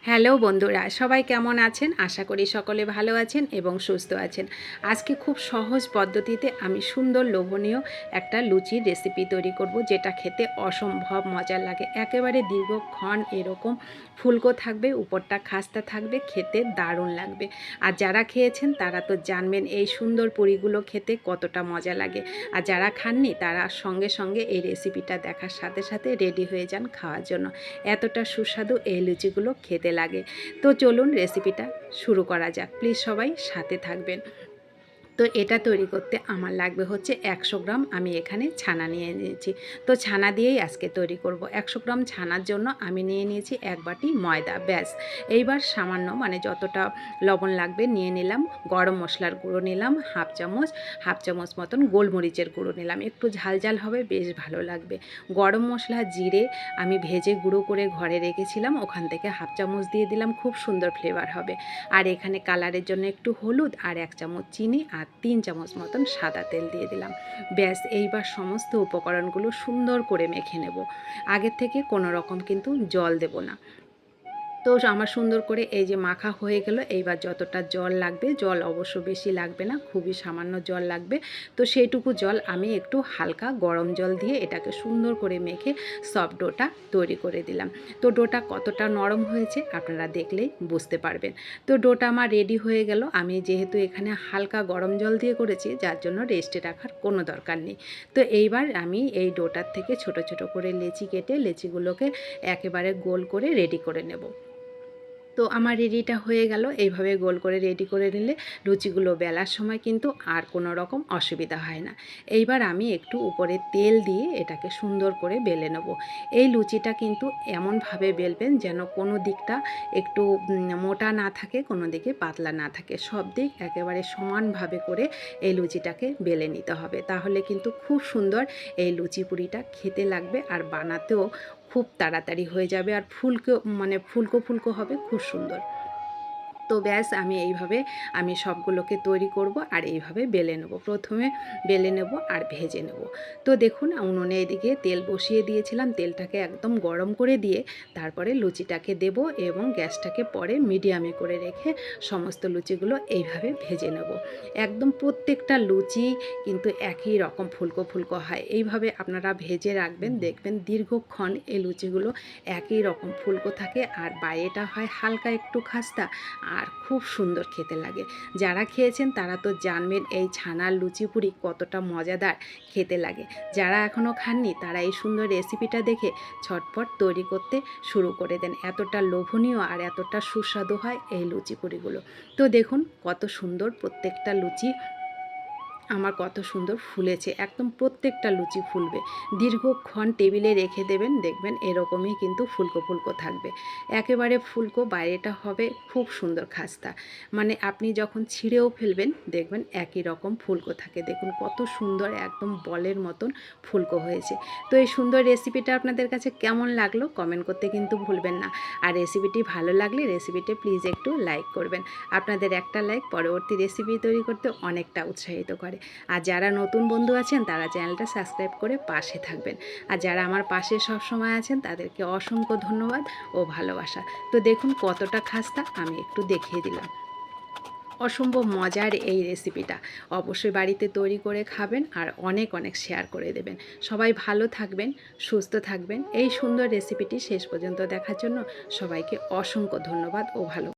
Hello বন্ধুরা, সবাই কেমন আছেন? আশা করি সকলে ভালো আছেন এবং সুস্থ আছেন। আজকে খুব সহজ পদ্ধতিতে আমি সুন্দর লোভনীয় একটা লুচির রেসিপি তৈরি করব, যেটা খেতে অসম্ভব মজার লাগে। একেবারে দীর্ঘক্ষণ এরকম ফুলকো থাকবে, উপরটা খাস্তা থাকবে, খেতে দারুণ লাগবে। আর যারা খেয়েছেন তারা তো জানবেন এই সুন্দর পুরিগুলো খেতে কতটা মজা লাগে। আর যারা খাননি তারা সঙ্গে সঙ্গে এই রেসিপিটা দেখার সাথে সাথে রেডি হয়ে যান খাওয়ার জন্য। এতটা সুস্বাদু এই লুচিগুলো খেতে লাগে। তো চলুন রেসিপিটা শুরু করা যাক। প্লিজ সবাই সাথে থাকবেন। তো এটা তৈরি করতে আমার লাগবে হচ্ছে 100 গ্রাম। আমি এখানে ছানা নিয়ে নিয়েছি। তো ছানা দিয়েই আজকে তৈরি করব। 100 গ্রাম ছানার জন্য আমি নিয়ে নিয়েছি 1 বাটি ময়দা, ব্যাস। এইবার সামান্য যতটা লবণ লাগবে নিয়ে নিলাম। গরম মশলার গুঁড়ো নিলাম হাফ চামচ মতন গোলমরিচের গুঁড়ো নিলাম। একটু ঝাল ঝাল হবে, বেশ ভালো লাগবে। গরম মশলা, জিরে আমি ভেজে গুঁড়ো করে ঘরে রেখেছিলাম, ওখান থেকে হাফ চামচ দিয়ে দিলাম, খুব সুন্দর ফ্লেভার হবে। আর এখানে কালারের জন্য একটু হলুদ আর 1 চামচ চিনি আর 3 চামচ মতন সাদা তেল দিয়ে দিলাম। ব্যাস, এইবার সমস্ত উপকরণগুলো সুন্দর করে মেখে নেব। আগের থেকে কোনো রকম কিন্তু জল দেব না। তো আমার সুন্দর করে এই যে মাখা হয়ে গেল। এইবার যতটা জল লাগবে, জল অবশ্য বেশি লাগবে না, খুবই সামান্য জল লাগবে। তো সেইটুকু জল আমি একটু হালকা গরম জল দিয়ে এটাকে সুন্দর করে মেখে সফট ডোটা তৈরি করে দিলাম। তো ডোটা কতটা নরম হয়েছে আপনারা দেখলেই বুঝতে পারবেন। তো ডোটা আমার রেডি হয়ে গেল। আমি যেহেতু এখানে হালকা গরম জল দিয়ে করেছি, যার জন্য রেস্টে রাখার কোনো দরকার নেই। তো এইবার আমি এই ডোটার থেকে ছোট ছোট করে লেচি কেটে লেচিগুলোকে একেবারে গোল করে রেডি করে নেব। তো আমার রেডিটা হয়ে গেল। এইভাবে গোল করে রেডি করে নিলে লুচিগুলো বেলার সময় কিন্তু আর কোনো রকম অসুবিধা হয় না। এইবার আমি একটু উপরে তেল দিয়ে এটাকে সুন্দর করে বেলে নেব। এই লুচিটা কিন্তু এমনভাবে বেলবেন যেন কোনো দিকটা একটু মোটা না থাকে, কোনো দিকে পাতলা না থাকে, সব দিক একেবারে সমানভাবে করে এই লুচিটাকে বেলে নিতে হবে। তাহলে কিন্তু খুব সুন্দর এই লুচি পুরিটা খেতে লাগবে, আর বানাতেও খুব তাড়াতাড়ি হয়ে যাবে, আর ফুলকো ফুলকো হবে, খুব সুন্দর। তো ব্যাস, আমি সবগুলোকে তৈরি করব আর এইভাবে বেলে নেব। প্রথমে বেলে নেব আর ভেজে নেব। তো দেখুন, উনুনে এদিকে তেল বসিয়ে দিয়েছিলাম। তেলটাকে একদম গরম করে দিয়ে তারপরে লুচিটাকে দেব এবং গ্যাসটাকে পরে মিডিয়ামে করে রেখে সমস্ত লুচিগুলো এইভাবে ভেজে নেব। একদম প্রত্যেকটা লুচি কিন্তু একই রকম ফুলকো ফুলকো হয়। এইভাবে আপনারা ভেজে রাখবেন, দেখবেন দীর্ঘক্ষণ এই লুচিগুলো একই রকম ফুলকো থাকে, আর বাইরেটা হয় হালকা একটু খাস্তা, আর খুব সুন্দর খেতে লাগে। যারা খেয়েছেন তারা তো জানবেন এই ছানার লুচি পুরি কতটা মজাদার খেতে লাগে। যারা এখনও খাননি তারা এই সুন্দর রেসিপিটা দেখে ঝটপট তৈরি করতে শুরু করে দেন। এতটা লোভনীয় আর এতটা সুস্বাদু হয় এই লুচি পুরিগুলো। তো দেখুন কত সুন্দর প্রত্যেকটা লুচি আমার কত সুন্দর ফুলেছে। একদম প্রত্যেকটা লুচি ফুলবে। দীর্ঘক্ষণ টেবিলে রেখে দেবেন, দেখবেন এরকমই কিন্তু ফুলকো ফুলকো থাকবে। একেবারে ফুলকো, বাইরেটা হবে খুব সুন্দর খাস্তা। আপনি যখন ছিঁড়েও ফেলবেন দেখবেন একই রকম ফুলকো থাকে। দেখুন কত সুন্দর, একদম বলের মতন ফুলকো হয়েছে। তো এই সুন্দর রেসিপিটা আপনাদের কাছে কেমন লাগলো কমেন্ট করতে কিন্তু ভুলবেন না। আর রেসিপিটি ভালো লাগলে রেসিপিটা প্লিজ একটু লাইক করবেন। আপনাদের একটা লাইক পরবর্তী রেসিপি তৈরি করতে অনেকটা উৎসাহিত করে। আর যারা নতুন বন্ধু আছেন তারা চ্যানেলটা সাবস্ক্রাইব করে পাশে থাকবেন। আর যারা আমার পাশে সব সময় আছেন তাদেরকে অসংখ্য ধন্যবাদ ও ভালোবাসা। তো দেখুন কতটা খাস্তা আমি একটু দেখিয়ে দিলাম। অসম্ভব মজার এই রেসিপিটা অবশ্যই বাড়িতে তৈরি করে খাবেন আর অনেক অনেক শেয়ার করে দেবেন। সবাই ভালো থাকবেন, সুস্থ থাকবেন। এই সুন্দর রেসিপিটি শেষ পর্যন্ত দেখার জন্য সবাইকে অসংখ্য ধন্যবাদ ও ভালো।